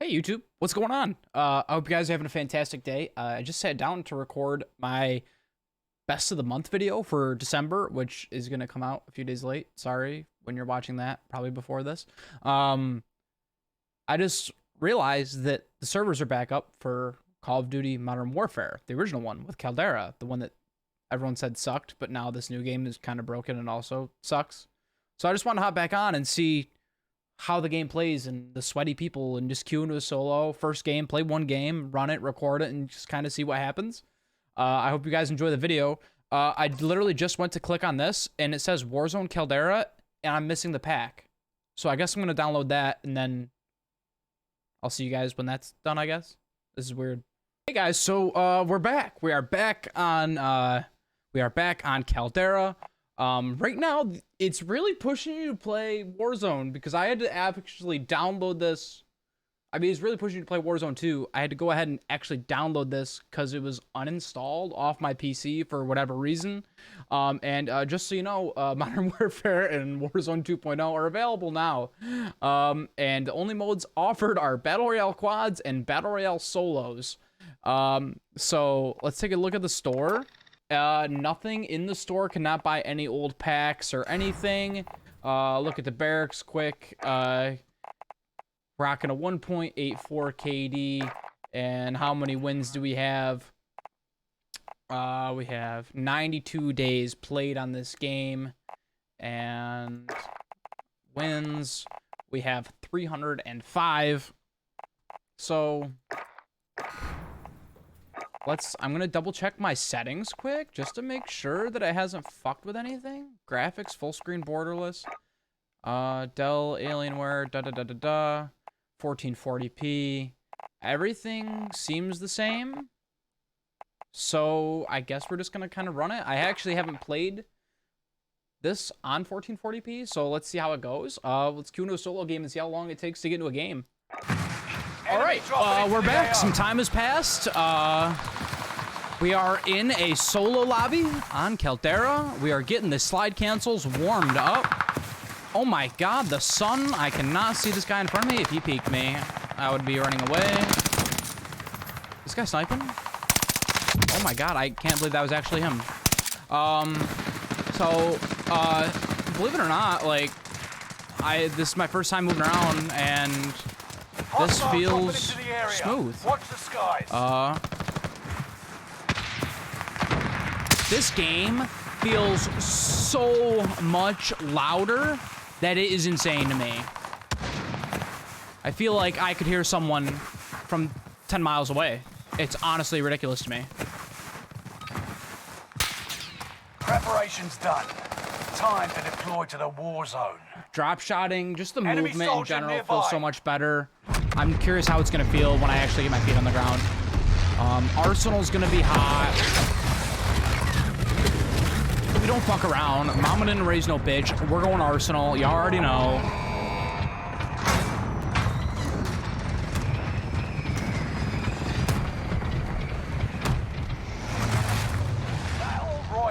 Hey YouTube, what's going on? I hope you guys are having a fantastic day. I just sat down to record my best of the month video for December, which is going to come out a few days late. Sorry when you're watching that, probably before this. I just realized that the servers are back up for Call of Duty Modern Warfare, the original one with Caldera, the one that everyone said sucked, but now this new game is kind of broken and also sucks. So I just want to hop back on and see how the game plays and the sweaty people and just queue into a solo. First game, play one game, run it, record it, and just kind of see what happens. I hope you guys enjoy the video. I literally just went to click on this and it says Warzone Caldera and I'm missing the pack. So I guess I'm going to download that and then I'll see you guys when that's done, I guess. This is weird. Hey guys, so we're back. We are back on Caldera. Right now, it's really pushing you to play Warzone because I had to actually download this. I mean, it's really pushing you to play Warzone 2. I had to go ahead and actually download this because it was uninstalled off my PC for whatever reason. Just so you know, Modern Warfare and Warzone 2.0 are available now. And the only modes offered are Battle Royale quads and Battle Royale solos. So let's take a look at the store. Nothing in the store, cannot buy any old packs or anything. Look at the barracks quick. Rocking a 1.84 KD. And how many wins do we have? We have 92 days played on this game. And wins, we have 305. So I'm gonna double check my settings quick just to make sure that it hasn't fucked with anything. Graphics, full screen, borderless. Dell, Alienware, 1440p. Everything seems the same. So I guess we're just gonna kind of run it. I actually haven't played this on 1440p, so let's see how it goes. Let's queue into a solo game and see how long it takes to get into a game. All right, we're back. Some time has passed. We are in a solo lobby on Caldera. We are getting the slide cancels warmed up. Oh my god, the sun. I cannot see this guy in front of me. If he peeked me, I would be running away. This guy sniping? Oh my god, I can't believe that was actually him. Believe it or not, like, this is my first time moving around, and this feels smooth. Watch the skies. This game feels so much louder that it is insane to me. I feel like I could hear someone from 10 miles away. It's honestly ridiculous to me. Preparation's done. Time to deploy to the war zone. Drop shotting, just the Enemy movement in soldier general nearby. feels so much better. I'm curious how it's gonna feel when I actually get my feet on the ground. Arsenal's gonna be hot. We don't fuck around. Mama didn't raise no bitch. We're going Arsenal. Y'all already know.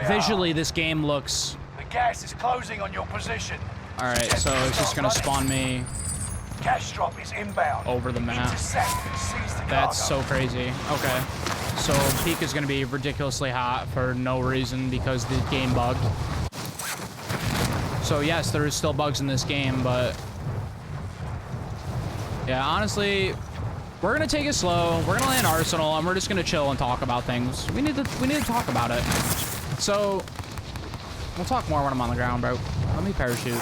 Visually, this game looks... The gas is closing on your position. Alright, so it's just gonna spawn me Cash drop is inbound. over the map. Intercept and seize the That's cargo. so crazy. Okay. So peak is gonna be ridiculously hot for no reason because the game bugged. So yes, there is still bugs in this game, but yeah, honestly, we're gonna take it slow. We're gonna land Arsenal and we're just gonna chill and talk about things. We need to talk about it. So we'll talk more when I'm on the ground, bro. Let me parachute.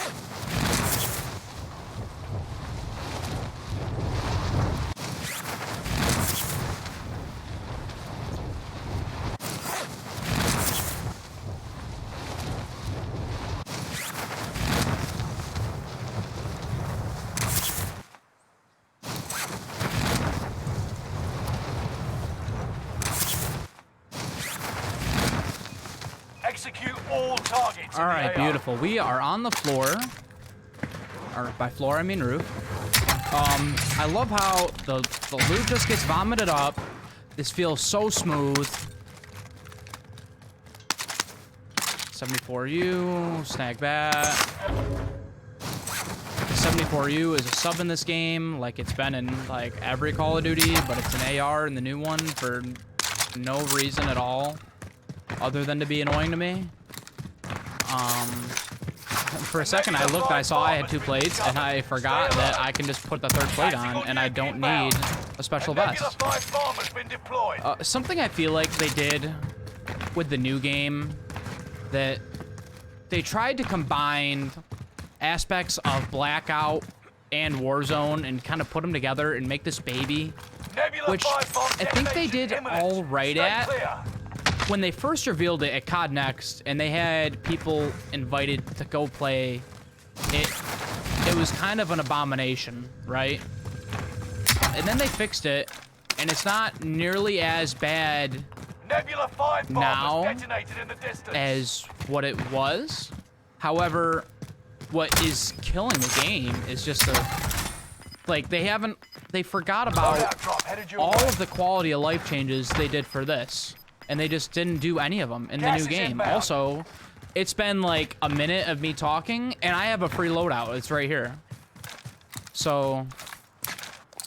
Execute all targets. All right, beautiful. We are on the floor. Or by floor, I mean roof. I love how the loot just gets vomited up. This feels so smooth. 74U, snag that. WARZONE2.0 is a sub in this game, like it's been in like every Call of Duty, but it's an AR in the new one for no reason at all, other than to be annoying to me. For a second, I looked and I saw I had 2 plates, and I forgot that I can just put the 3rd plate on, and I don't need a special vest. Something I feel like they did with the new game, that they tried to combine aspects of Blackout and Warzone and kind of put them together and make this baby, which I think they did all right at. When they first revealed it at COD Next and they had people invited to go play, it was kind of an abomination, right? And then they fixed it, and it's not nearly as bad now as what it was. However, what is killing the game is just they forgot about all of the quality of life changes they did for this. And they just didn't do any of them in the new game. Also, it's been like a minute of me talking, and I have a free loadout. It's right here. So,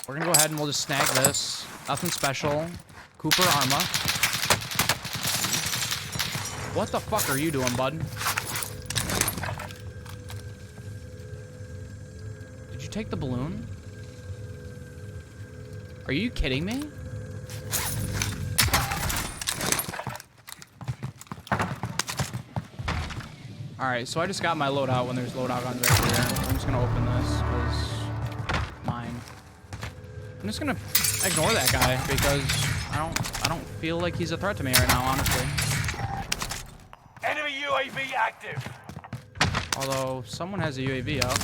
we're gonna go ahead and we'll just snag this. Nothing special. Cooper Arma. What the fuck are you doing, bud? Did you take the balloon? Are you kidding me? Alright, so I just got my loadout when there's loadout guns right here. I'm just gonna open this, because mine. I'm just gonna ignore that guy, because I don't feel like he's a threat to me right now, honestly. Enemy UAV active. Although, someone has a UAV out.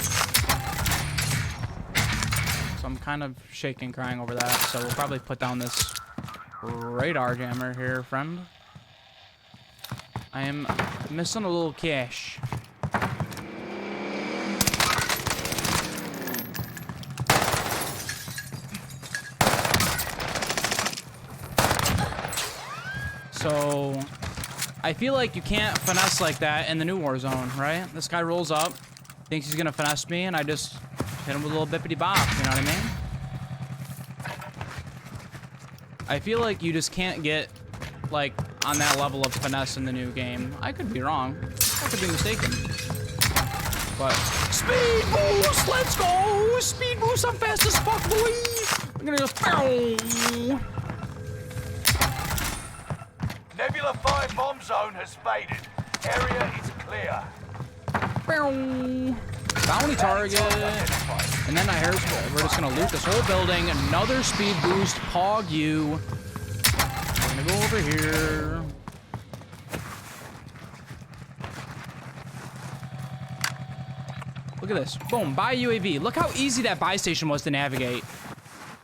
So I'm kind of shaking, crying over that, so we'll probably put down this radar jammer here, friend. I am missing a little cash. So, I feel like you can't finesse like that in the new Warzone, right? This guy rolls up, thinks he's gonna finesse me, and I just hit him with a little bippity bop, you know what I mean? I feel like you just can't get, like, on that level of finesse in the new game. I could be wrong. I could be mistaken. But speed boost, let's go! Speed boost, I'm fast as fuck, boy! I'm gonna just bow. Nebula 5 bomb zone has faded. Area is clear. Bow. Bounty target. And then we're just gonna loot this whole building. Another speed boost, pog you. We're gonna go over here. Look at this. Boom, buy UAV. Look how easy that buy station was to navigate.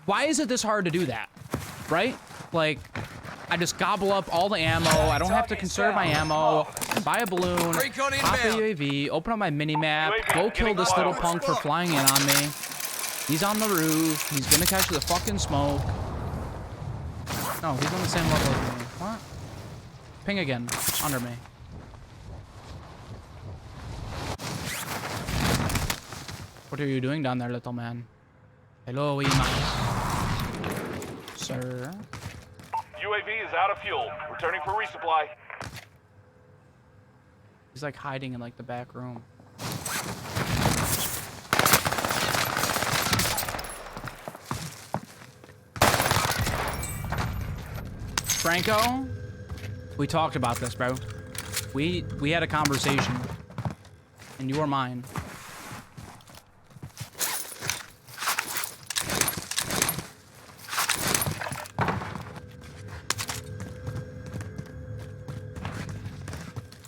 Why is it this hard to do that? Right? Like, I just gobble up all the ammo. I don't have to conserve my ammo. Buy a balloon, pop a UAV, open up my mini-map, go kill this little punk for flying in on me. He's on the roof. He's gonna catch the fucking smoke. No, he's on the same level as me. What? Ping again. Under me. What are you doing down there, little man? Hello, Ema. Sir. UAV is out of fuel. Returning for resupply. He's like hiding in like the back room. Franco, we talked about this, bro. We had a conversation, and you were mine.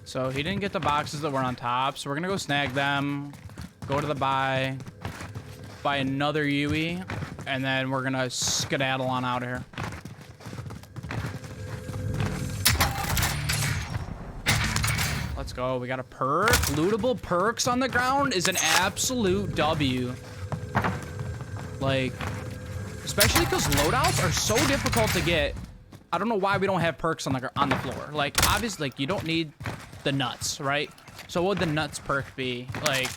So he didn't get the boxes that were on top, so we're gonna go snag them, go to the buy another UE, and then we're gonna skedaddle on out of here. Let's go. We got a perk. Lootable perks on the ground is an absolute W. Like, especially because loadouts are so difficult to get. I don't know why we don't have perks on the floor. Like, obviously, like, you don't need the nuts, right? So what would the nuts perk be? Like,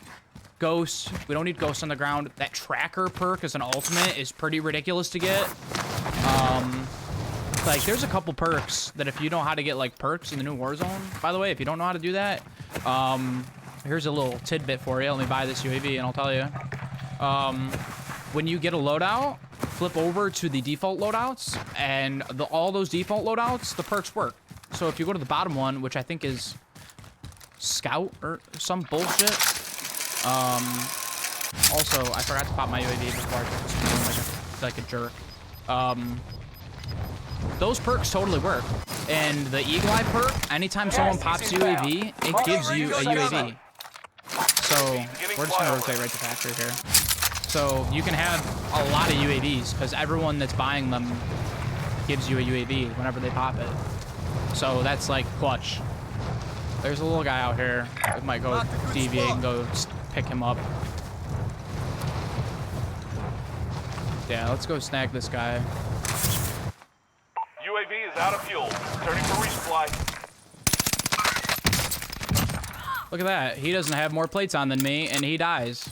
Ghost. We don't need Ghost on the ground. That Tracker perk as an ultimate is pretty ridiculous to get. Like, there's a couple perks that if you know how to get, like, perks in the new Warzone. By the way, if you don't know how to do that, here's a little tidbit for you. Let me buy this UAV and I'll tell you. When you get a loadout, flip over to the default loadouts, and all those default loadouts, the perks work. So if you go to the bottom one, which I think is Scout or some bullshit. Also, I forgot to pop my UAV before I took this like a jerk. Those perks totally work. And the Eagle Eye perk, anytime someone pops UAV, it gives you a UAV. So we're just gonna rotate right to factory here. So you can have a lot of UAVs because everyone that's buying them gives you a UAV whenever they pop it. So that's like clutch. There's a little guy out here. We might go deviate and go pick him up. Yeah, let's go snag this guy. UAV is out of fuel. Turning for resupply. Look at that. He doesn't have more plates on than me, and he dies.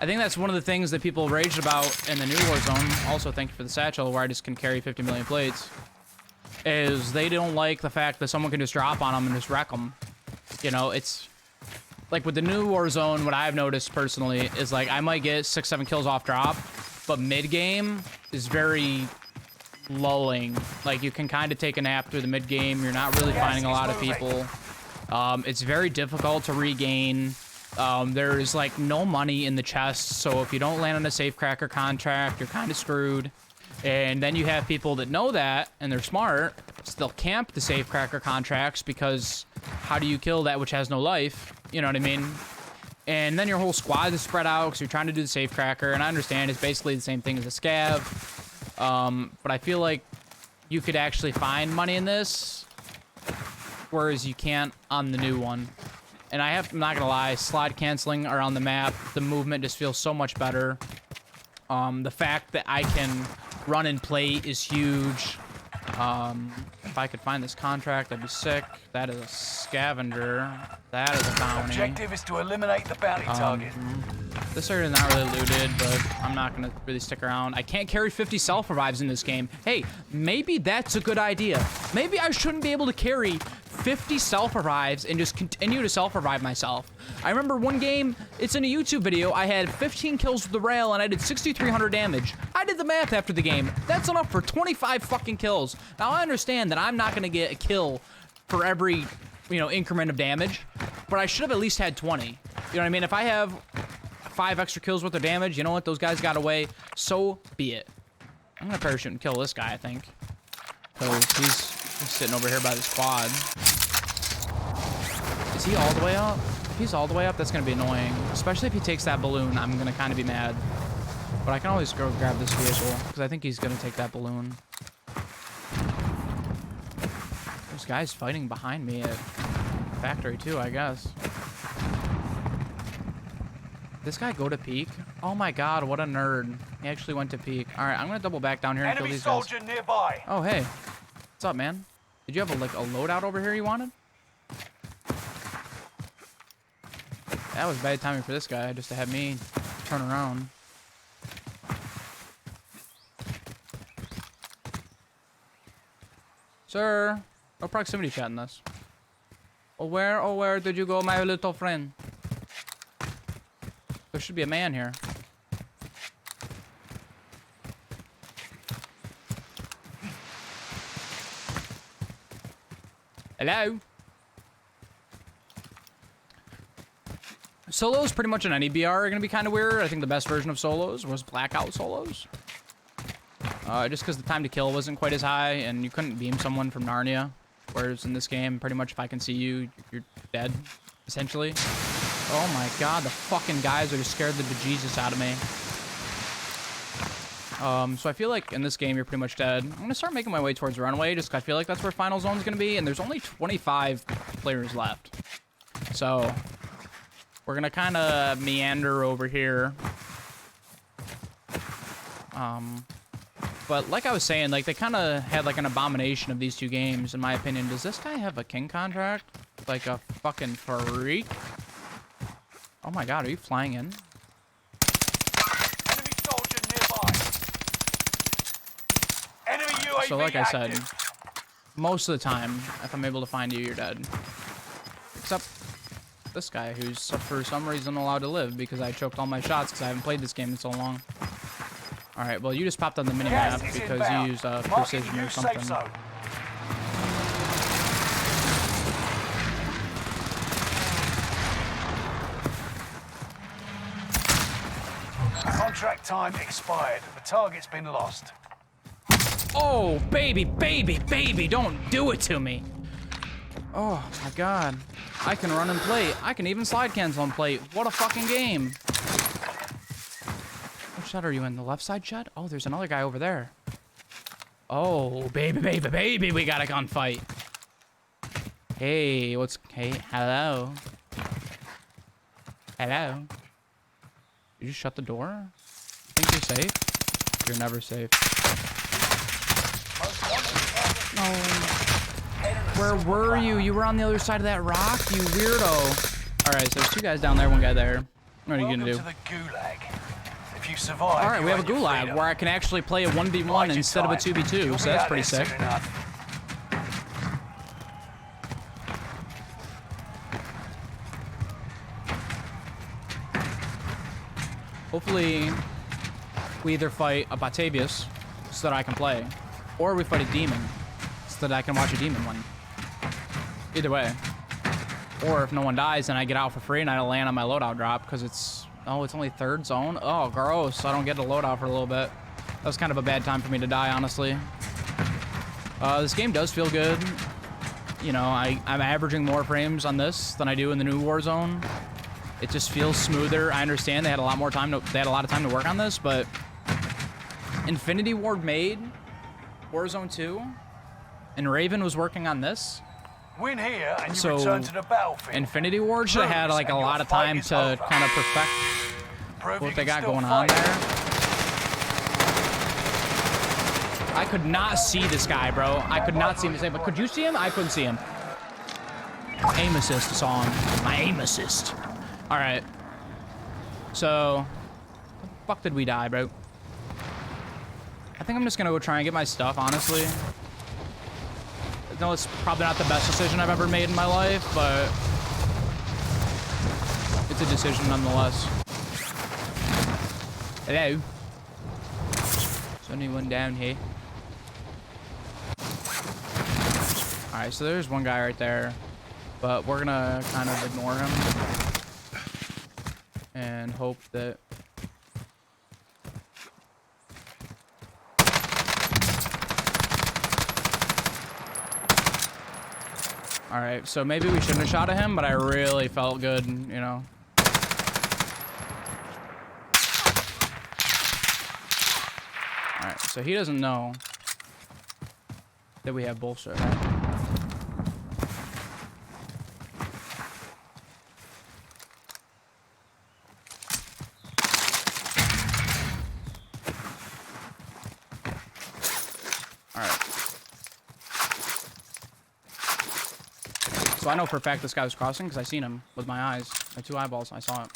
I think that's one of the things that people raged about in the new Warzone. Also, thank you for the satchel, where I just can carry 50 million plates. Is they don't like the fact that someone can just drop on them and just wreck them. You know, it's like with the new Warzone, what I've noticed personally is like I might get 6-7 kills off drop, but mid game is very lulling. Like you can kind of take a nap through the mid game. You're not really finding a lot of people. It's very difficult to regain. There's like no money in the chest, so if you don't land on a safecracker contract, you're kind of screwed. And then you have people that know that, and they're smart, still camp the safecracker contracts because how do you kill that which has no life? You know what I mean? And then your whole squad is spread out because you're trying to do the safecracker, and I understand it's basically the same thing as a scav. But I feel like you could actually find money in this, whereas you can't on the new one. And I'm not gonna lie, slide canceling around the map, the movement just feels so much better. The fact that I can run and play is huge. If I could find this contract, that'd be sick. That is a scavenger. That is a bounty. Objective is to eliminate the bounty target. This area is not really looted, but I'm not gonna really stick around. I can't carry 50 self-revives in this game. Hey, maybe that's a good idea. Maybe I shouldn't be able to carry 50 self-revives and just continue to self-revive myself. I remember one game, it's in a YouTube video, I had 15 kills with the rail and I did 6,300 damage. I did the math after the game. That's enough for 25 fucking kills. Now I understand that I'm not gonna get a kill for every, you know, increment of damage, but I should have at least had 20. You know what I mean? If I have 5 extra kills worth of damage, you know what? Those guys got away. So be it. I'm gonna parachute and kill this guy, I think. Because he's sitting over here by the squad. Is he all the way up? If he's all the way up, that's gonna be annoying. Especially if he takes that balloon, I'm gonna kind of be mad. But I can always go grab this vehicle, because I think he's gonna take that balloon. There's guys fighting behind me at factory too, I guess. This guy go to peak? Oh my god, what a nerd. He actually went to peak. Alright, I'm gonna double back down here and kill these guys. Enemy soldier nearby. Oh, hey. What's up, man? Did you have like a loadout over here you wanted? That was bad timing for this guy, just to have me turn around. Sir, no proximity chat in this. Oh, where did you go, my little friend? There should be a man here. Hello? Solos, pretty much in any BR, are going to be kind of weird. I think the best version of solos was blackout solos. Just because the time to kill wasn't quite as high, and you couldn't beam someone from Narnia. Whereas in this game, pretty much if I can see you, you're dead, essentially. Oh my god, the fucking guys are just scared the bejesus out of me. So I feel like in this game, you're pretty much dead. I'm gonna start making my way towards Runway, just 'cause I feel like that's where Final Zone's gonna be, and there's only 25 players left. So we're gonna kind of meander over here. But like I was saying, like they kind of had like an abomination of these two games, in my opinion. Does this guy have a king contract? Like a fucking freak? Oh my god, are you flying in? Enemy soldier nearby. Enemy UAV So like I said, active. most of the time, if I'm able to find you, you're dead. Except this guy who's for some reason allowed to live because I choked all my shots because I haven't played this game in so long. Alright, well you just popped on the minimap Gas is because inbound. you used Marking precision new or safe something. zone. Contract time expired. The target's been lost. Oh, baby, baby, baby, don't do it to me. Oh my god. I can run and play. I can even slide cancel and play. What a fucking game. What shed are you in? The left side shed? Oh, there's another guy over there. Oh, baby, baby, baby, we got a gunfight. Hey, hey, hello. Hello. You just shut the door? You think you're safe? You're never safe. No. Where were you? You were on the other side of that rock, you weirdo. Alright, so there's 2 guys down there, 1 guy there. What are you gonna do? Welcome to the gulag. If you survive, Alright, we have a you earn your gulag freedom. where I can actually play a 1v1 Bide your instead of a time. 2v2, You'll so be that's out pretty there sick. soon enough. Hopefully, we either fight a Batavius so that I can play, or we fight a demon so that I can watch a demon win. Either way. Or if no one dies and I get out for free and I land on my loadout drop because it's only 3rd zone. Oh, gross. I don't get a loadout for a little bit. That was kind of a bad time for me to die, honestly. This game does feel good. You know, I'm averaging more frames on this than I do in the new Warzone. It just feels smoother. I understand they had a lot of time to work on this, but Infinity Ward made Warzone 2 and Raven was working on this. Win here and you So, return to the battlefield. Infinity Ward should have had like a And your lot of fight time is to over. kind of perfect Prove what you they can got still going on fight. there. I could not see this guy, bro. I could not see him. But could you see him? I couldn't see him. Aim assist saw him. My aim assist. All right. So, how the fuck did we die, bro? I think I'm just gonna go try and get my stuff, honestly. No, it's probably not the best decision I've ever made in my life, but it's a decision nonetheless. Hello? Is anyone down here? Alright, so there's one guy right there, but we're gonna kind of ignore him and hope that Alright, so maybe we shouldn't have shot at him, but I really felt good, you know. Alright, so he doesn't know that we have bullshit. Alright. So I know for a fact this guy was crossing because I seen him with my eyes. My 2 eyeballs, I saw it.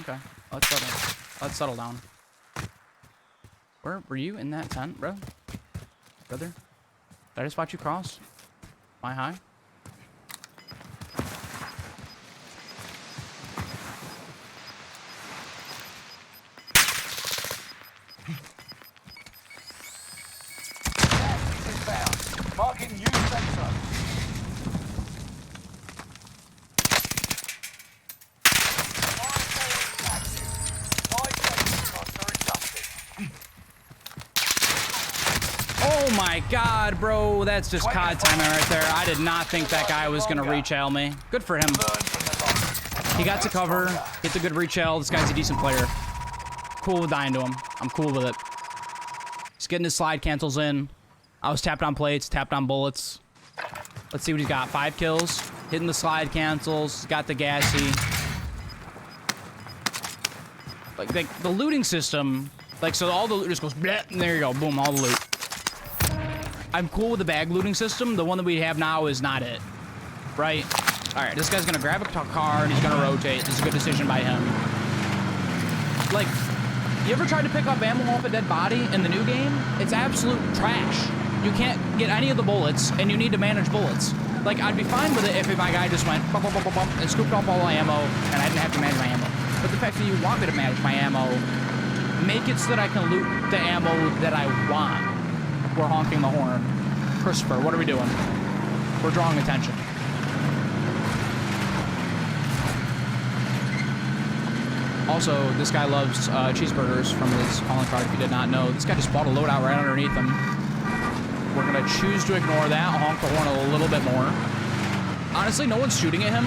Okay. Let's settle down. Where were you in that tent, bro? Brother? Did I just watch you cross? My high? Inbound. Marking new safe zone. Oh my god, bro. That's just COD timing right there. I did not think that guy was going to reach-ail me. Good for him. He got to cover. Gets a good reach-ail. This guy's a decent player. Cool with dying to him. I'm cool with it. He's getting his slide cancels in. I was tapped on plates, tapped on bullets. Let's see what he's got. 5 kills. Hitting the slide cancels. Got the gassy. Like the looting system. Like, so all the loot just goes, bleh, and there you go. Boom, all the loot. I'm cool with the bag looting system. The one that we have now is not it. right? All right, this guy's gonna grab a car and he's gonna rotate. This is a good decision by him. Like, you ever tried to pick up ammo off a dead body in the new game? It's absolute trash. You can't get any of the bullets, and you need to manage bullets. Like, I'd be fine with it if my guy just went bump, bump, bump, bump, and scooped up all the ammo, and I didn't have to manage my ammo. But the fact that you want me to manage my ammo, make it so that I can loot the ammo that I want. We're honking the horn. Christopher, what are we doing? We're drawing attention. Also, this guy loves cheeseburgers from his calling card, if you did not know. This guy just bought a loadout right underneath him. We're going to choose to ignore that, honk the horn a little bit more. Honestly, no one's shooting at him.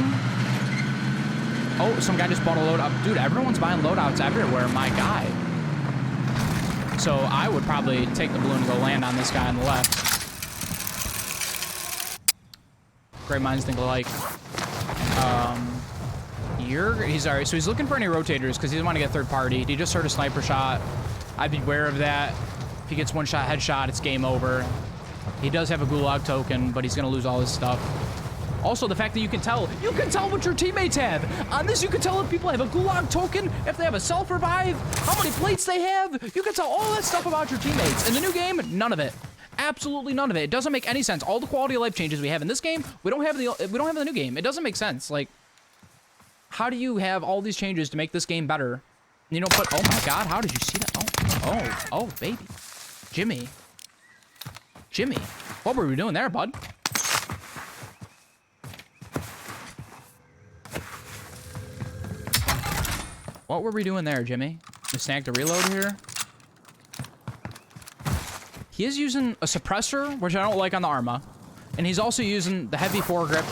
Oh, some guy just bought a loadout. Dude, everyone's buying loadouts everywhere, my guy. So I would probably take the balloon and go land on this guy on the left. Great minds think alike. He's alright, so he's looking for any rotators because he doesn't want to get third party. He just heard a sniper shot. I'd be aware of that. If he gets one shot headshot, it's game over. He does have a gulag token, but he's gonna lose all his stuff. Also, the fact that you can tell what your teammates have. On this, you can tell if people have a gulag token, if they have a self-revive, how many plates they have. You can tell all that stuff about your teammates. In the new game, none of it. Absolutely none of it. It doesn't make any sense. All the quality of life changes we have in this game, we don't have in the new game. It doesn't make sense. Like, how do you have all these changes to make this game better? And you don't put, oh my God, how did you see that? Oh, baby. Jimmy, what were we doing there, bud? What were we doing there, Jimmy? We snagged a reload here. He is using a suppressor, which I don't like on the Arma. And he's also using the heavy foregrip.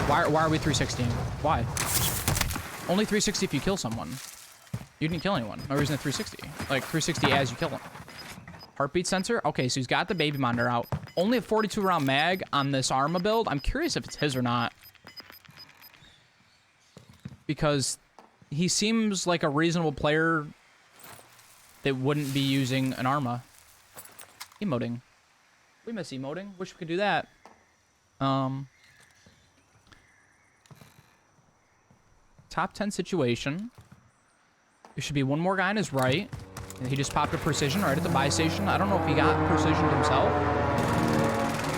Why are we 360? Why? Only 360 if you kill someone. You didn't kill anyone. No reason to 360. Like, 360 as you kill them. Heartbeat sensor? Okay, so he's got the baby monitor out. Only a 42 round mag on this Arma build. I'm curious if it's his or not. Because he seems like a reasonable player that wouldn't be using an Arma. Emoting. We miss emoting. Wish we could do that. Top 10 situation. There should be one more guy on his right. And he just popped a precision right at the buy station. I don't know if he got precisioned himself.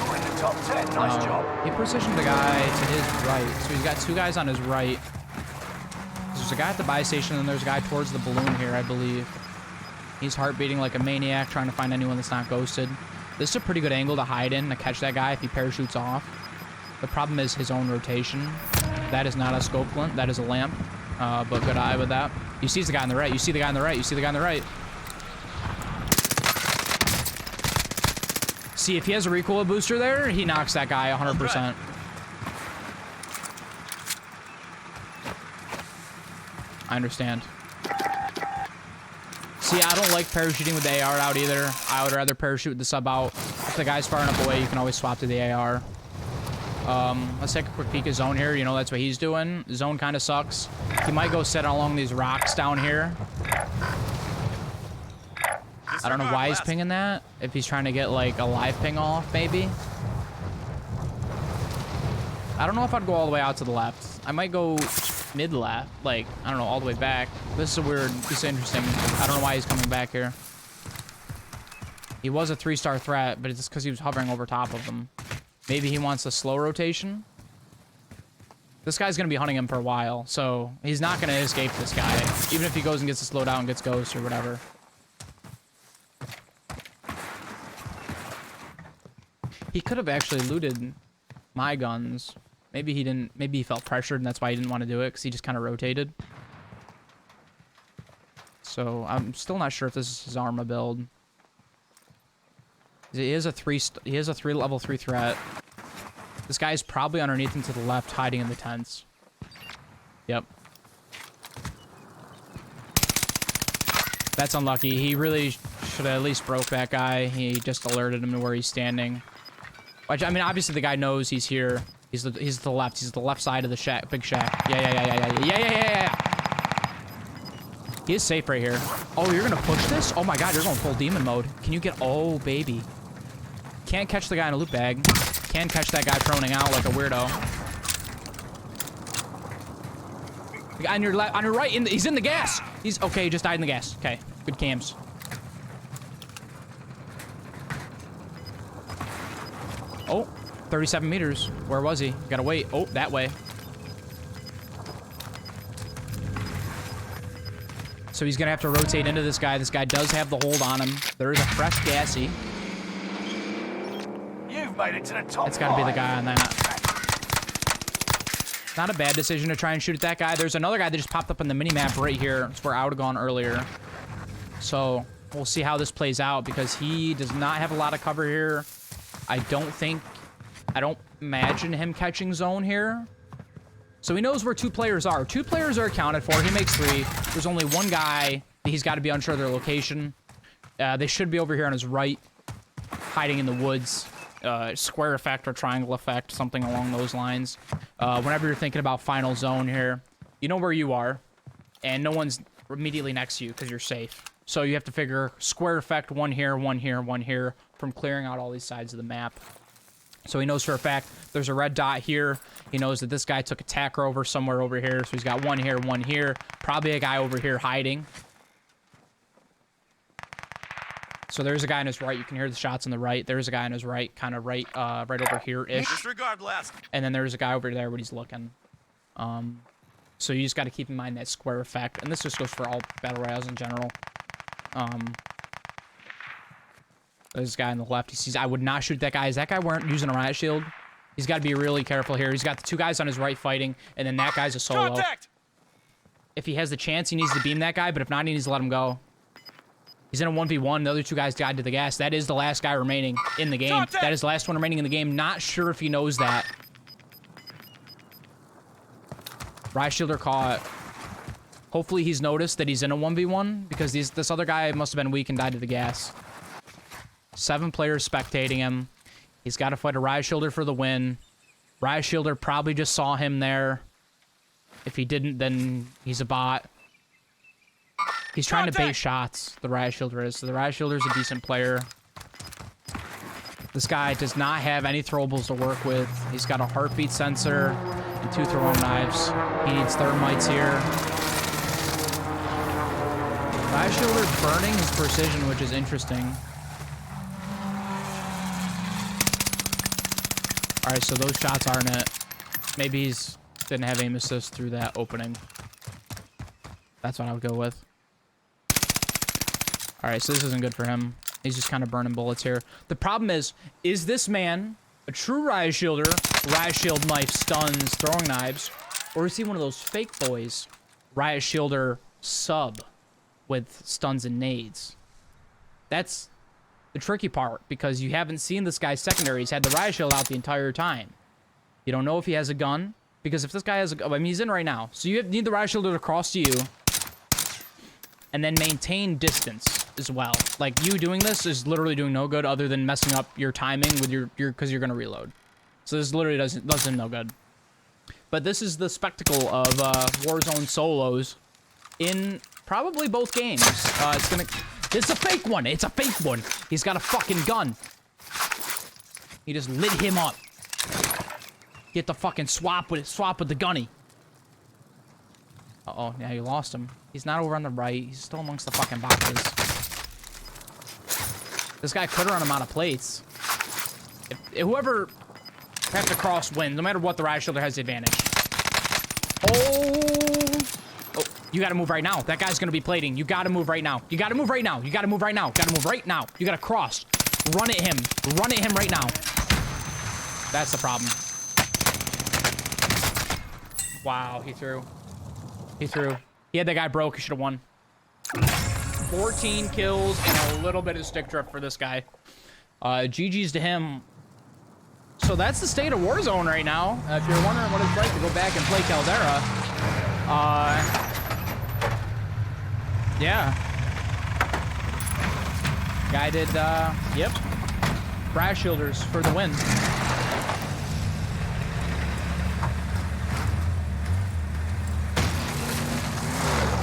You're in the top 10. Nice job. He precisioned the guy to his right. So he's got two guys on his right. There's a guy at the buy station, and there's a guy towards the balloon here, I believe. He's heart beating like a maniac, trying to find anyone that's not ghosted. This is a pretty good angle to hide in to catch that guy if he parachutes off. The problem is his own rotation. That is not a scope glint. That is a lamp. But good eye with that. You see the guy on the right. You see the guy on the right. You see the guy on the right. See, if he has a recoil booster there, he knocks that guy 100%. I understand. See, I don't like parachuting with the AR out either. I would rather parachute with the sub out. If the guy's far enough away, you can always swap to the AR. Let's take a quick peek at zone here. You know, that's what he's doing. Zone kind of sucks. He might go sit along these rocks down here. I don't know why he's pinging that. If he's trying to get, like, a live ping off, maybe. I don't know if I'd go all the way out to the left. I might go mid-left. Like, I don't know, all the way back. This is weird. This is interesting. I don't know why he's coming back here. He was a 3-star threat, but it's just because he was hovering over top of them. Maybe he wants a slow rotation. This guy's going to be hunting him for a while, so he's not going to escape this guy. Even if he goes and gets a slow down and gets ghost or whatever. He could have actually looted my guns. Maybe he didn't. Maybe he felt pressured and that's why he didn't want to do it, because he just kind of rotated. So I'm still not sure if this is his Arma build. He is a level 3 threat. This guy's probably underneath him to the left, hiding in the tents. Yep. That's unlucky. He really should have at least broke that guy. He just alerted him to where he's standing. Which, I mean, obviously the guy knows he's here. He's to the left. He's the left side of the shack, big shack. Yeah. He is safe right here. Oh, you're gonna push this? Oh my God, you're going full demon mode. Can you get? Oh baby. Can't catch the guy in a loot bag. Can catch that guy proning out like a weirdo. The guy on your left, on your right, he's in the gas. He's okay. He just died in the gas. Okay, good cams. Oh, 37 meters. Where was he? Gotta wait. Oh, that way. So he's gonna have to rotate into this guy. This guy does have the hold on him. There is a fresh gassy. You've made it to the top. It's gotta be the guy on that. Not a bad decision to try and shoot at that guy. There's another guy that just popped up on the mini-map right here. It's where I would have gone earlier. So we'll see how this plays out because he does not have a lot of cover here. I don't imagine him catching zone here. So he knows where 2 players are. 2 players are accounted for. He makes 3. There's only 1 guy. He's got to be unsure of their location. They should be over here on his right, hiding in the woods. Square effect or triangle effect, something along those lines. Whenever you're thinking about final zone here, you know where you are, and no one's immediately next to you because you're safe. So you have to figure square effect, 1 here, 1 here, 1 here, from clearing out all these sides of the map. So he knows for a fact there's a red dot here. He knows that this guy took a tacker over somewhere over here. So he's got 1 here, 1 here. Probably a guy over here hiding. So there's a guy on his right. You can hear the shots on the right. There's a guy on his right, kind of right over here-ish. Disregard last. And then there's a guy over there when he's looking. So you just got to keep in mind that square effect. And this just goes for all battle royales in general. There's this guy on the left. He sees, I would not shoot that guy. Is that guy using a riot shield? He's got to be really careful here. He's got the 2 guys on his right fighting, and then that guy's a solo. Contact! If he has the chance, he needs to beam that guy, but if not, he needs to let him go. He's in a 1v1. The other 2 guys died to the gas. That is the last guy remaining in the game. Contact! That is the last one remaining in the game. Not sure if he knows that. Riot shielder caught. Hopefully he's noticed that he's in a 1v1 because this other guy must have been weak and died to the gas. 7 players spectating him. He's got to fight a riot shielder for the win. Riot shielder probably just saw him there. If he didn't, then he's a bot. He's trying to bait shots, the riot shielder is. So the riot shielder is a decent player. This guy does not have any throwables to work with. He's got a heartbeat sensor and 2 throwing knives. He needs thermites here. Riot shielder burning his precision, which is interesting. All right, so those shots aren't it. Maybe he's didn't have aim assist through that opening. That's what I would go with. All right, so this isn't good for him. He's just kind of burning bullets here. The problem is this man a true riot shielder, riot shield knife, stuns, throwing knives, or is he one of those fake boys, riot shielder sub with stuns and nades? That's the tricky part, because you haven't seen this guy's secondary. He's had the riot shield out the entire time. You don't know if he has a gun, because if this guy has a gun, I mean, he's in right now. So you need the riot shielder to cross to you, and then maintain distance as well. Like, you doing this is literally doing no good other than messing up your timing with your because you're going to reload. So this literally does him no good. But this is the spectacle of Warzone solos in probably both games. It's a fake one. It's a fake one. He's got a fucking gun. He just lit him up. Get the fucking swap with the gunny. Uh-oh, now you lost him. He's not over on the right. He's still amongst the fucking boxes. This guy could run him out of plates. If whoever has to cross wins, no matter what, the riot shielder has the advantage. Oh, you gotta move right now. That guy's gonna be plating. You gotta move right now. You gotta move right now. You gotta move right now. Gotta move right now. You gotta cross. Run at him. Run at him right now. That's the problem. Wow, he threw. He threw. He had that guy broke. He should have won. 14 kills and a little bit of stick drift for this guy. GG's to him. So that's the state of Warzone right now. If you're wondering what it's like to go back and play Caldera. Yeah. Guy did, yep. Riot shielders for the win.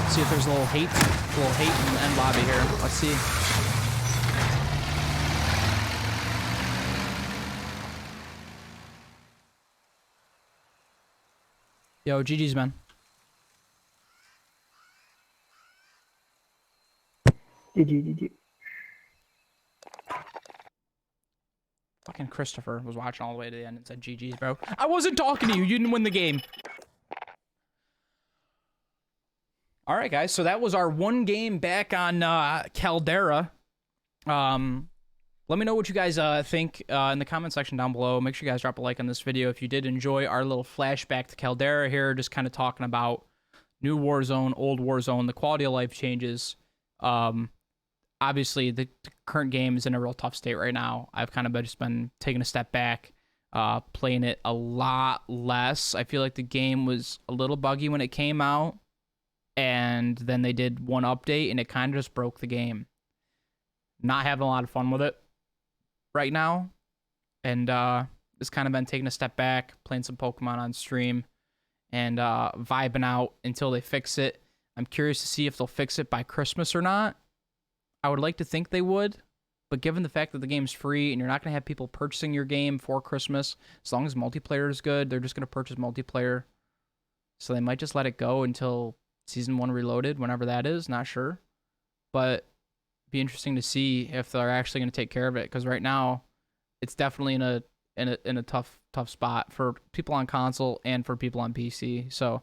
See if there's a little hate in the end lobby here. Let's see. Yo, GG's, man. GG. Fucking Christopher was watching all the way to the end and said GG's, bro. I wasn't talking to you. You didn't win the game. All right, guys. So that was our one game back on Caldera. Let me know what you guys think in the comment section down below. Make sure you guys drop a like on this video if you did enjoy our little flashback to Caldera here. Just kind of talking about new Warzone, old Warzone, the quality of life changes. Obviously, the current game is in a real tough state right now. I've kind of just been taking a step back, playing it a lot less. I feel like the game was a little buggy when it came out, and then they did one update, and it kind of just broke the game. Not having a lot of fun with it right now, and just kind of been taking a step back, playing some Pokemon on stream, and vibing out until they fix it. I'm curious to see if they'll fix it by Christmas or not. I would like to think they would, but given the fact that the game's free and you're not going to have people purchasing your game for Christmas, as long as multiplayer is good, they're just going to purchase multiplayer. So they might just let it go until Season 1 Reloaded, whenever that is, not sure. But be interesting to see if they're actually going to take care of it, because right now it's definitely in a tough spot for people on console and for people on PC. So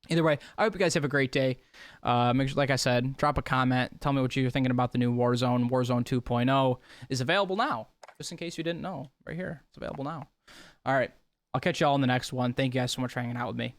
either way, I hope you guys have a great day. Make sure, like I said, drop a comment. Tell me what you're thinking about the new Warzone. Warzone 2.0 is available now. Just in case you didn't know, right here. It's available now. All right. I'll catch you all in the next one. Thank you guys so much for hanging out with me.